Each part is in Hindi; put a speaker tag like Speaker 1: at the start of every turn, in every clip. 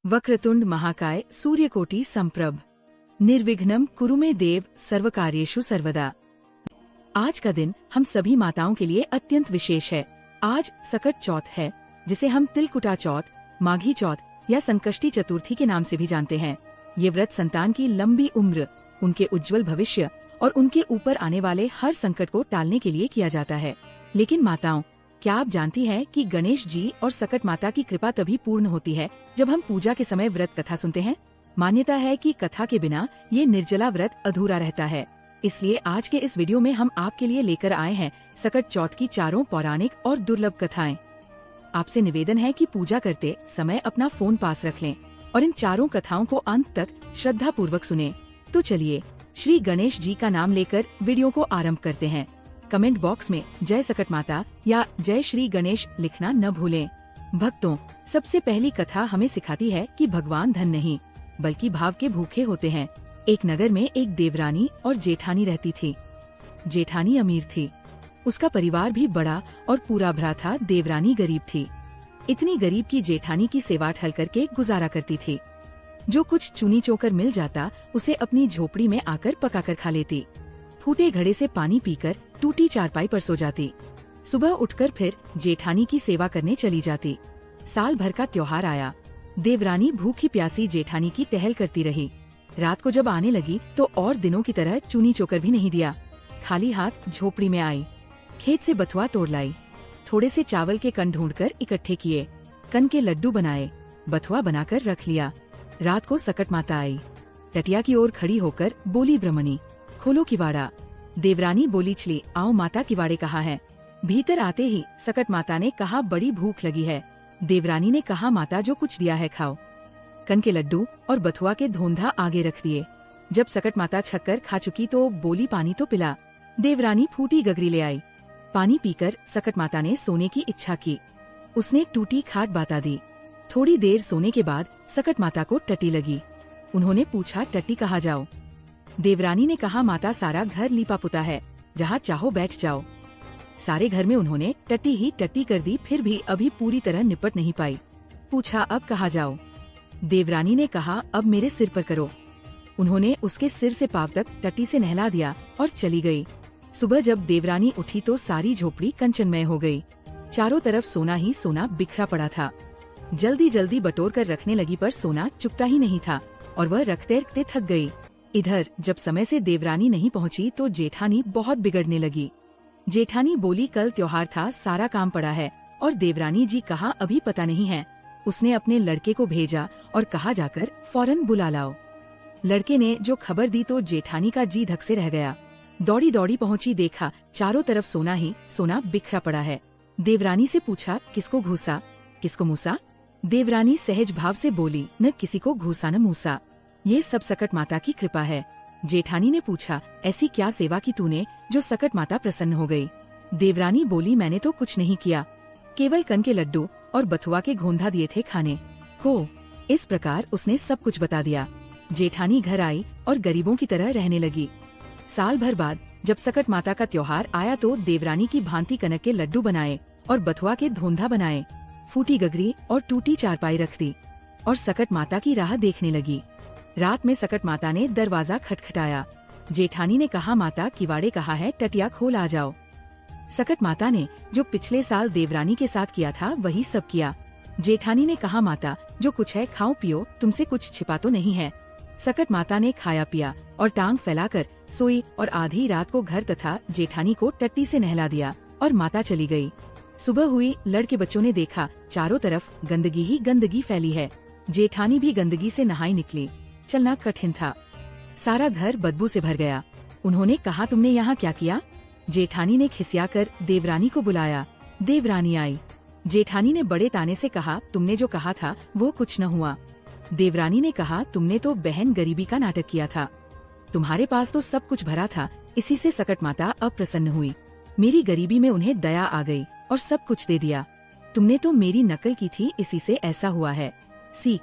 Speaker 1: वक्रतुंड महाकाय सूर्यकोटि संप्रभ निर्विघ्नं कुरु मे देव सर्वकार्येषु सर्वदा। आज का दिन हम सभी माताओं के लिए अत्यंत विशेष है। आज सकट चौथ है, जिसे हम तिलकुटा चौथ, माघी चौथ या संकष्टी चतुर्थी के नाम से भी जानते हैं। ये व्रत संतान की लंबी उम्र, उनके उज्जवल भविष्य और उनके ऊपर आने वाले हर संकट को टालने के लिए किया जाता है। लेकिन माताओं, क्या आप जानती हैं कि गणेश जी और सकट माता की कृपा तभी पूर्ण होती है जब हम पूजा के समय व्रत कथा सुनते हैं। मान्यता है कि कथा के बिना ये निर्जला व्रत अधूरा रहता है। इसलिए आज के इस वीडियो में हम आपके लिए लेकर आए हैं सकट चौथ की चारों पौराणिक और दुर्लभ कथाएं। आपसे निवेदन है कि पूजा करते समय अपना फोन पास रख लें और इन चारों कथाओं को अंत तक श्रद्धा पूर्वक सुने। तो चलिए श्री गणेश जी का नाम लेकर वीडियो को आरंभ करते हैं। कमेंट बॉक्स में जय सकट माता या जय श्री गणेश लिखना न भूलें। भक्तों, सबसे पहली कथा हमें सिखाती है कि भगवान धन नहीं बल्कि भाव के भूखे होते हैं। एक नगर में एक देवरानी और जेठानी रहती थी। जेठानी अमीर थी, उसका परिवार भी बड़ा और पूरा भरा था। देवरानी गरीब थी। इतनी गरीब की जेठानी की सेवा ठल करके गुजारा करती थी। जो कुछ चुनी चोकर मिल जाता उसे अपनी झोपड़ी में आकर पकाकर खा लेती। फूटे घड़े से पानी पीकर टूटी चारपाई पर सो जाती। सुबह उठकर फिर जेठानी की सेवा करने चली जाती। साल भर का त्योहार आया। देवरानी भूखी प्यासी जेठानी की टहल करती रही। रात को जब आने लगी तो और दिनों की तरह चुनी चोकर भी नहीं दिया। खाली हाथ झोपड़ी में आई। खेत से बथुआ तोड़ लाई। थोड़े से चावल के कण ढूंढकर इकट्ठे किए। कण के लड्डू बनाए। बथुआ बनाकर रख लिया। रात को सकट माता आई। टटिया की ओर खड़ी होकर बोली, ब्रह्मणी खोलो किवाड़ा। देवरानी बोली, चली आओ माता, किवाड़े कहाँ है। भीतर आते ही सकट माता ने कहा, बड़ी भूख लगी है। देवरानी ने कहा, माता जो कुछ दिया है खाओ। कण के लड्डू और बथुआ के धोंधा आगे रख दिए। जब सकट माता छक्कर खा चुकी तो बोली, पानी तो पिला। देवरानी फूटी गगरी ले आई। पानी पीकर सकट माता ने सोने की इच्छा की। उसने टूटी खाट बाता दी। थोड़ी देर सोने के बाद सकट माता को टटी लगी। उन्होंने पूछा, टट्टी कहाँ जाओ। देवरानी ने कहा, माता सारा घर लीपा पुता है, जहाँ चाहो बैठ जाओ। सारे घर में उन्होंने टट्टी ही टट्टी कर दी, फिर भी अभी पूरी तरह निपट नहीं पाई। पूछा, अब कहाँ जाओ। देवरानी ने कहा, अब मेरे सिर पर करो। उन्होंने उसके सिर से पांव तक टट्टी से नहला दिया और चली गई। सुबह जब देवरानी उठी तो सारी झोपड़ी कंचनमय हो गई। चारों तरफ सोना ही सोना बिखरा पड़ा था। जल्दी जल्दी बटोर कर रखने लगी पर सोना चुकता ही नहीं था और वह रखते रखते थक गई। इधर जब समय से देवरानी नहीं पहुंची तो जेठानी बहुत बिगड़ने लगी। जेठानी बोली, कल त्योहार था, सारा काम पड़ा है। और देवरानी जी कहा, अभी पता नहीं है। उसने अपने लड़के को भेजा और कहा, जाकर फौरन बुला लाओ। लड़के ने जो खबर दी तो जेठानी का जी धक से रह गया। दौड़ी दौड़ी पहुंची, देखा चारों तरफ सोना ही सोना बिखरा पड़ा है। देवरानी से पूछा, किसको घूसा, किसको मूसा। देवरानी सहज भाव से बोली, न किसी को घूसा न मूसा, ये सब सकट माता की कृपा है। जेठानी ने पूछा, ऐसी क्या सेवा की तूने जो सकट माता प्रसन्न हो गई। देवरानी बोली, मैंने तो कुछ नहीं किया, केवल कण के लड्डू और बथुआ के घोंधा दिए थे खाने को। इस प्रकार उसने सब कुछ बता दिया। जेठानी घर आई और गरीबों की तरह रहने लगी। साल भर बाद जब सकट माता का त्योहार आया तो देवरानी की भांति कनक के लड्डू बनाए और बथुआ के धोंधा बनाए। फूटी गगरी और टूटी चारपाई रख दी और सकट माता की राह देखने लगी। रात में सकट माता ने दरवाजा खटखटाया। जेठानी ने कहा, माता किवाड़े कहाँ है, टटिया खोल आ जाओ। सकट माता ने जो पिछले साल देवरानी के साथ किया था वही सब किया। जेठानी ने कहा, माता जो कुछ है खाओ पियो, तुमसे कुछ छिपा तो नहीं है। सकट माता ने खाया पिया और टांग फैलाकर सोई और आधी रात को घर तथा जेठानी को टट्टी से नहला दिया और माता चली गई। सुबह हुई, लड़के बच्चों ने देखा चारों तरफ गंदगी ही गंदगी फैली है। जेठानी भी गंदगी से नहाई निकली। चलना कठिन था। सारा घर बदबू से भर गया। उन्होंने कहा, तुमने यहाँ क्या किया। जेठानी ने खिसियाकर देवरानी को बुलाया। देवरानी आई। जेठानी ने बड़े ताने से कहा, तुमने जो कहा था वो कुछ न हुआ। देवरानी ने कहा, तुमने तो बहन गरीबी का नाटक किया था। तुम्हारे पास तो सब कुछ भरा था, इसी से सकट माता अप्रसन्न हुई। मेरी गरीबी में उन्हें दया आ गई और सब कुछ दे दिया। तुमने तो मेरी नकल की थी, इसी से ऐसा हुआ है। सीख,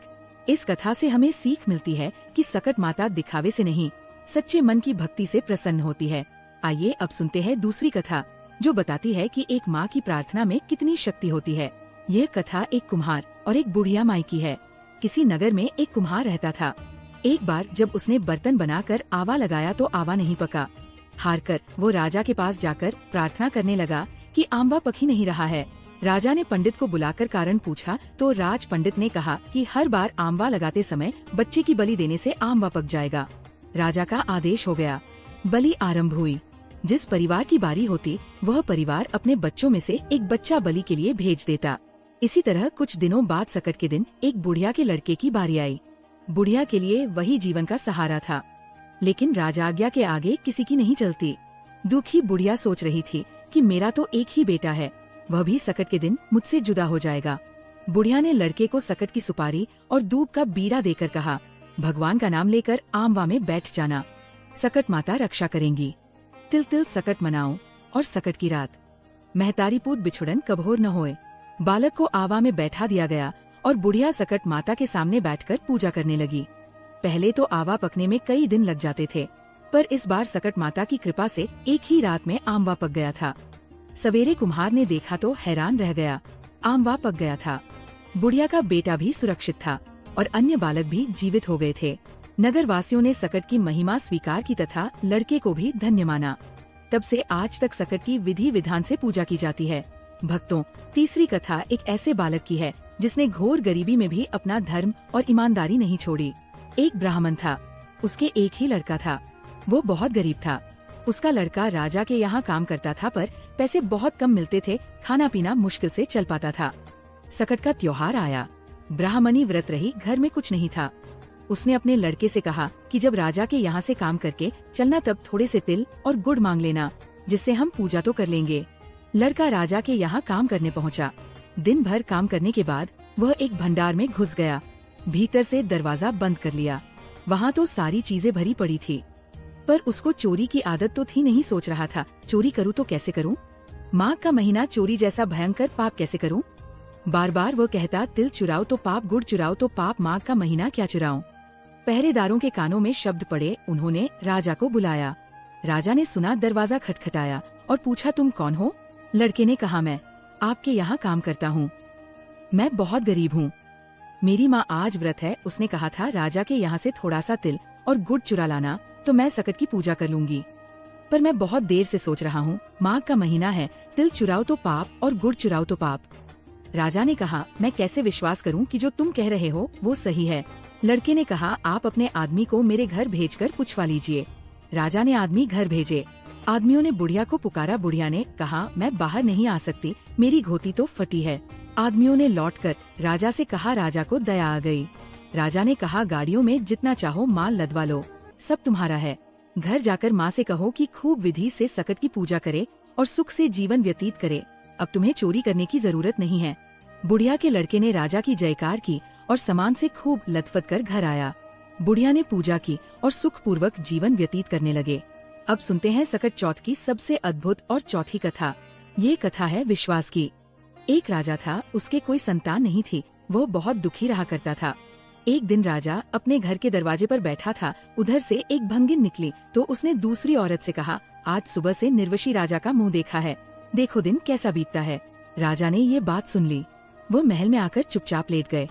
Speaker 1: इस कथा से हमें सीख मिलती है कि सकट माता दिखावे से नहीं, सच्चे मन की भक्ति से प्रसन्न होती है। आइए अब सुनते हैं दूसरी कथा, जो बताती है कि एक माँ की प्रार्थना में कितनी शक्ति होती है। यह कथा एक कुम्हार और एक बुढ़िया माई की है। किसी नगर में एक कुम्हार रहता था। एक बार जब उसने बर्तन बनाकर आवा लगाया तो आवा नहीं पका। हारकर वो राजा के पास जाकर प्रार्थना करने लगा कि आंबा पक ही नहीं रहा है। राजा ने पंडित को बुलाकर कारण पूछा तो राज पंडित ने कहा कि हर बार आंबा लगाते समय बच्चे की बलि देने से आंबा पक जाएगा। राजा का आदेश हो गया। बलि आरंभ हुई। जिस परिवार की बारी होती वह परिवार अपने बच्चों में से एक बच्चा बलि के लिए भेज देता। इसी तरह कुछ दिनों बाद सकट के दिन एक बुढ़िया के लड़के की बारी आई। बुढ़िया के लिए वही जीवन का सहारा था, लेकिन राजाज्ञा के आगे किसी की नहीं चलती। दुखी बुढ़िया सोच रही थी कि मेरा तो एक ही बेटा है, वह भी सकट के दिन मुझसे जुदा हो जाएगा। बुढ़िया ने लड़के को सकट की सुपारी और दूब का बीड़ा देकर कहा, भगवान का नाम लेकर आमवा में बैठ जाना, सकट माता रक्षा करेंगी। तिल तिल सकट मनाओ और सकट की रात। महतारी पूत बिछुड़न कभोर न होए। बालक को आवा में बैठा दिया गया और बुढ़िया सकट माता के सामने बैठकर पूजा करने लगी। पहले तो आवा पकने में कई दिन लग जाते थे, पर इस बार सकट माता की कृपा से एक ही रात में आमवा पक गया था। सवेरे कुम्हार ने देखा तो हैरान रह गया, आमवा पक गया था। बुढ़िया का बेटा भी सुरक्षित था और अन्य बालक भी जीवित हो गए थे। नगर वासियों ने सकट की महिमा स्वीकार की तथा लड़के को भी धन्य माना। तब से आज तक सकट की विधि विधान से पूजा की जाती है। भक्तों, तीसरी कथा एक ऐसे बालक की है जिसने घोर गरीबी में भी अपना धर्म और ईमानदारी नहीं छोड़ी। एक ब्राह्मण था, उसके एक ही लड़का था। वो बहुत गरीब था। उसका लड़का राजा के यहाँ काम करता था, पर पैसे बहुत कम मिलते थे, खाना पीना मुश्किल से चल पाता था। सकट का त्योहार आया। ब्राह्मणी व्रत रही, घर में कुछ नहीं था। उसने अपने लड़के से कहा कि जब राजा के यहाँ से काम करके चलना तब थोड़े से तिल और गुड़ मांग लेना, जिससे हम पूजा तो कर लेंगे। लड़का राजा के यहाँ काम करने पहुँचा। दिन भर काम करने के बाद वह एक भंडार में घुस गया। भीतर से दरवाजा बंद कर लिया। वहाँ तो सारी चीजें भरी पड़ी थी, पर उसको चोरी की आदत तो थी नहीं। सोच रहा था, चोरी करूँ तो कैसे करूँ? माघ का महीना चोरी जैसा भयंकर पाप कैसे करूँ? बार बार वो कहता, तिल चुराओ तो पाप, गुड़ चुराओ तो पाप, माघ का महीना क्या चुराऊं? पहरेदारों के कानों में शब्द पड़े। उन्होंने राजा को बुलाया। राजा ने सुना, दरवाजा खटखटाया और पूछा, तुम कौन हो? लड़के ने कहा, मैं आपके यहाँ काम करता हूँ। मैं बहुत गरीब हूँ। मेरी माँ आज व्रत है। उसने कहा था राजा के यहाँ से थोड़ा सा तिल और गुड़ चुरा लाना तो मैं सकट की पूजा कर लूंगी, पर मैं बहुत देर से सोच रहा हूँ। माघ का महीना है, तिल चुराओ तो पाप और गुड़ चुराओ तो पाप। राजा ने कहा, मैं कैसे विश्वास करूँ कि जो तुम कह रहे हो वो सही है? लड़के ने कहा, आप अपने आदमी को मेरे घर भेजकर पूछवा लीजिए। राजा ने आदमी घर भेजे। आदमियों ने बुढ़िया को पुकारा। बुढ़िया ने कहा, मैं बाहर नहीं आ सकती, मेरी घोटी तो फटी है। आदमियों ने लौटकर राजा से कहा। राजा को दया आ गई। राजा ने कहा, गाड़ियों में जितना चाहो माल लदवा लो, सब तुम्हारा है। घर जाकर माँ से कहो कि खूब विधि से सकट की पूजा करे और सुख से जीवन व्यतीत करे। अब तुम्हें चोरी करने की जरूरत नहीं है। बुढ़िया के लड़के ने राजा की जयकार की और सामान से खूब लथपथ कर घर आया। बुढ़िया ने पूजा की और सुखपूर्वक जीवन व्यतीत करने लगे। अब सुनते हैं सकट चौथ की सबसे अद्भुत और चौथी कथा। ये कथा है विश्वास की। एक राजा था, उसके कोई संतान नहीं थी। वो बहुत दुखी रहा करता था। एक दिन राजा अपने घर के दरवाजे पर बैठा था। उधर से एक भंगिन निकली तो उसने दूसरी औरत से कहा, आज सुबह से निर्वशी राजा का मुंह देखा है, देखो दिन कैसा बीतता है। राजा ने ये बात सुन ली। वो महल में आकर चुपचाप लेट गए।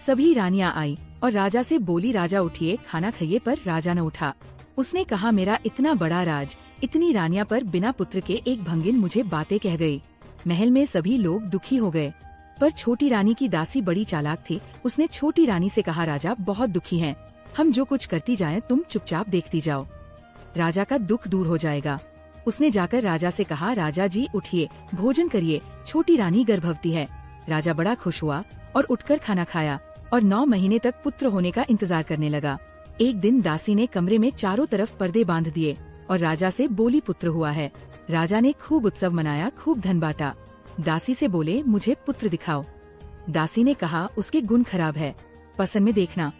Speaker 1: सभी रानियां आई और राजा से बोली, राजा उठिए, खाना खाइए, पर राजा न उठा। उसने कहा, मेरा इतना बड़ा राज, इतनी रानियां, पर बिना पुत्र के एक भंगिन मुझे बातें कह गई। महल में सभी लोग दुखी हो गए, पर छोटी रानी की दासी बड़ी चालाक थी। उसने छोटी रानी से कहा, राजा बहुत दुखी हैं, हम जो कुछ करती जाएं तुम चुपचाप देखती जाओ, राजा का दुख दूर हो जाएगा। उसने जाकर राजा से कहा, राजा जी उठिए, भोजन करिए, छोटी रानी गर्भवती है। राजा बड़ा खुश हुआ और उठकर खाना खाया और 9 महीने तक पुत्र होने का इंतजार करने लगा। एक दिन दासी ने कमरे में चारों तरफ पर्दे बांध दिए और राजा से बोली, पुत्र हुआ है। राजा ने खूब उत्सव मनाया, खूब धन बांटा। दासी से बोले, मुझे पुत्र दिखाओ। दासी ने कहा, उसके गुण खराब है, पसंद में देखना।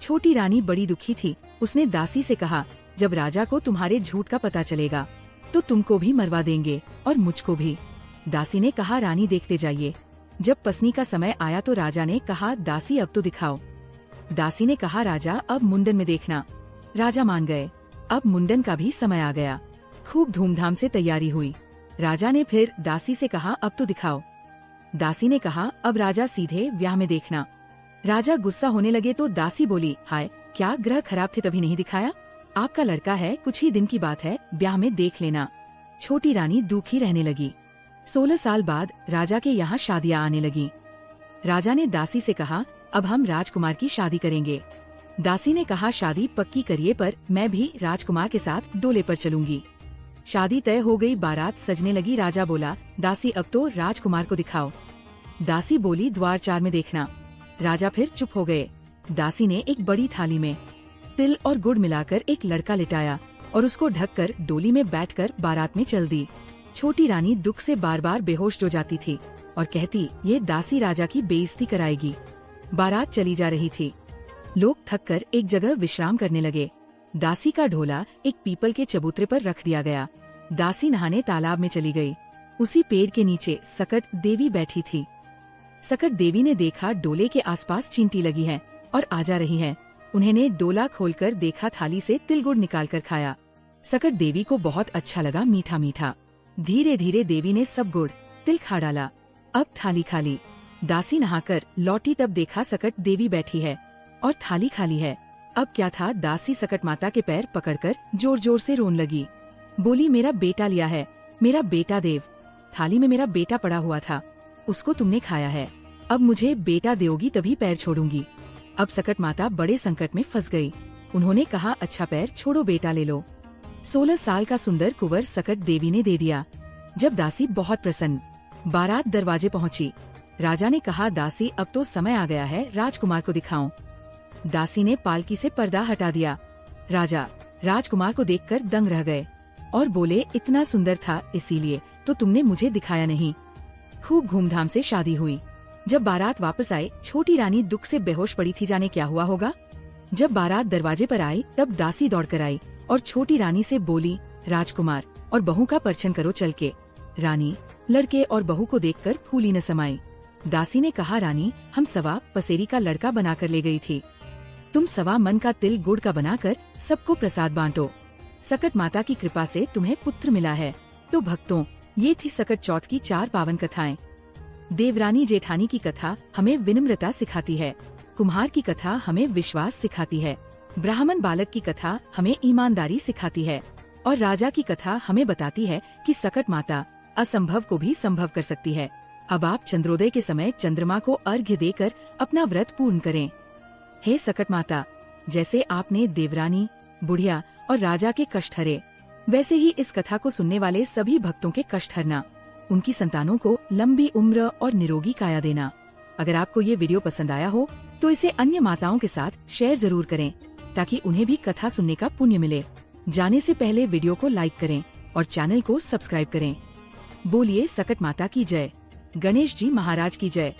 Speaker 1: छोटी रानी बड़ी दुखी थी। उसने दासी से कहा, जब राजा को तुम्हारे झूठ का पता चलेगा तो तुमको भी मरवा देंगे और मुझको भी। दासी ने कहा, रानी देखते जाइए। जब पसनी का समय आया तो राजा ने कहा, दासी अब तो दिखाओ। दासी ने कहा, राजा अब मुंडन में देखना। राजा मान गए। अब मुंडन का भी समय आ गया। खूब धूमधाम से तैयारी हुई। राजा ने फिर दासी से कहा, अब तो दिखाओ। दासी ने कहा, अब राजा सीधे ब्याह में देखना। राजा गुस्सा होने लगे तो दासी बोली, हाय, क्या ग्रह खराब थे तभी नहीं दिखाया? आपका लड़का है, कुछ ही दिन की बात है, ब्याह में देख लेना। छोटी रानी दुखी रहने लगी। 16 साल बाद राजा के यहाँ शादियाँ आने लगी। राजा ने दासी से कहा, अब हम राजकुमार की शादी करेंगे। दासी ने कहा, शादी पक्की करिए, पर मैं भी राजकुमार के साथ डोले पर चलूंगी। शादी तय हो गई, बारात सजने लगी। राजा बोला, दासी अब तो राजकुमार को दिखाओ। दासी बोली, द्वार 4 में देखना। राजा फिर चुप हो गए। दासी ने एक बड़ी थाली में तिल और गुड़ मिलाकर एक लड़का लिटाया और उसको ढककर डोली में बैठकर बारात में चल दी। छोटी रानी दुख से बार बार बेहोश हो जाती थी और कहती, ये दासी राजा की बेइज्जती कराएगी। बारात चली जा रही थी। लोग थककर एक जगह विश्राम करने लगे। दासी का ढोला एक पीपल के चबूतरे पर रख दिया गया। दासी नहाने तालाब में चली गई। उसी पेड़ के नीचे सकट देवी बैठी थी। सकट देवी ने देखा डोले के आसपास चींटी लगी है और आ जा रही है। उन्होंने डोला खोलकर देखा, थाली से तिल गुड़ निकाल कर खाया। सकट देवी को बहुत अच्छा लगा, मीठा मीठा। धीरे धीरे देवी ने सब गुड़ तिल खा डाला। अब थाली खाली। दासी नहाकर लौटी तब देखा सकट देवी बैठी है और थाली खाली है। अब क्या था? दासी सकट माता के पैर पकड़कर जोर जोर से रोने लगी। बोली, मेरा बेटा लिया है, मेरा बेटा देव। थाली में मेरा बेटा पड़ा हुआ था, उसको तुमने खाया है। अब मुझे बेटा दोगी तभी पैर छोड़ूंगी। अब सकट माता बड़े संकट में फंस गई। उन्होंने कहा, अच्छा पैर छोड़ो, बेटा ले लो। 16 साल का सुंदर कुंवर सकट देवी ने दे दिया। जब दासी बहुत प्रसन्न, बारात दरवाजे पहुंची। राजा ने कहा, दासी अब तो समय आ गया है, राजकुमार को दिखाऊं। दासी ने पालकी से पर्दा हटा दिया। राजा राजकुमार को देखकर दंग रह गए और बोले, इतना सुंदर था इसीलिए तो तुमने मुझे दिखाया नहीं। खूब धूमधाम से शादी हुई। जब बारात वापस आई, छोटी रानी दुख से बेहोश पड़ी थी, जाने क्या हुआ होगा। जब बारात दरवाजे पर आई तब दासी दौड़कर आई और छोटी रानी से बोली, राजकुमार और बहू का परिछन करो चल के। रानी लड़के और बहू को देखकर फूली न समाई। दासी ने कहा, रानी हम सवा पसेरी का लड़का बनाकर ले गई थी, तुम सवा मन का तिल गुड़ का बनाकर सबको प्रसाद बांटो। सकट माता की कृपा से तुम्हें पुत्र मिला है। तो भक्तों, ये थी सकट चौथ की 4 पावन कथाएं। देवरानी जेठानी की कथा हमें विनम्रता सिखाती है। कुम्हार की कथा हमें विश्वास सिखाती है। ब्राह्मण बालक की कथा हमें ईमानदारी सिखाती है और राजा की कथा हमें बताती है कि सकट माता असंभव को भी संभव कर सकती है। अब आप चंद्रोदय के समय चंद्रमा को अर्घ्य देकर अपना व्रत पूर्ण करें। हे सकट माता, जैसे आपने देवरानी, बुढ़िया और राजा के कष्ट हरे, वैसे ही इस कथा को सुनने वाले सभी भक्तों के कष्ट हरना। उनकी संतानों को लंबी उम्र और निरोगी काया देना। अगर आपको ये वीडियो पसंद आया हो तो इसे अन्य माताओं के साथ शेयर जरूर करें ताकि उन्हें भी कथा सुनने का पुण्य मिले। जाने से पहले वीडियो को लाइक करें और चैनल को सब्सक्राइब करें। बोलिए सकट माता की जय। गणेश जी महाराज की जय।